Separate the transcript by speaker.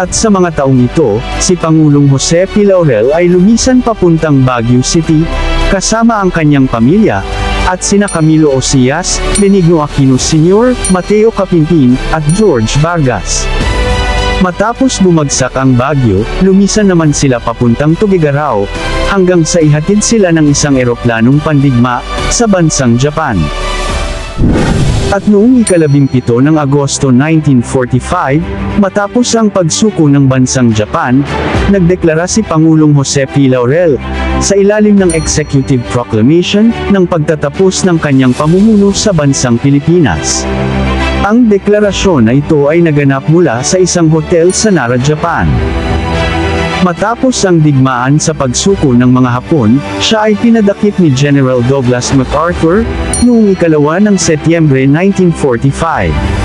Speaker 1: At sa mga taong ito, si Pangulong Jose P. Laurel ay lumisan papuntang Baguio City, kasama ang kanyang pamilya, at sina Camilo Osias, Benigno Aquino Sr., Mateo Capintin, at George Vargas. Matapos bumagsak ang Baguio, lumisan naman sila papuntang Tuguegarao, hanggang sa ihatid sila ng isang eroplanong pandigma, sa bansang Japan. At noong ika-17 ng Agosto 1945, matapos ang pagsuko ng bansang Japan, nagdeklara si Pangulong Jose P. Laurel, sa ilalim ng Executive Proclamation, ng pagtatapos ng kanyang pamumuno sa bansang Pilipinas. Ang deklarasyon na ito ay naganap mula sa isang hotel sa Nara, Japan. Matapos ang digmaan sa pagsuko ng mga Hapon, siya ay pinadakip ni General Douglas MacArthur, noong ika-2 ng Setyembre 1945.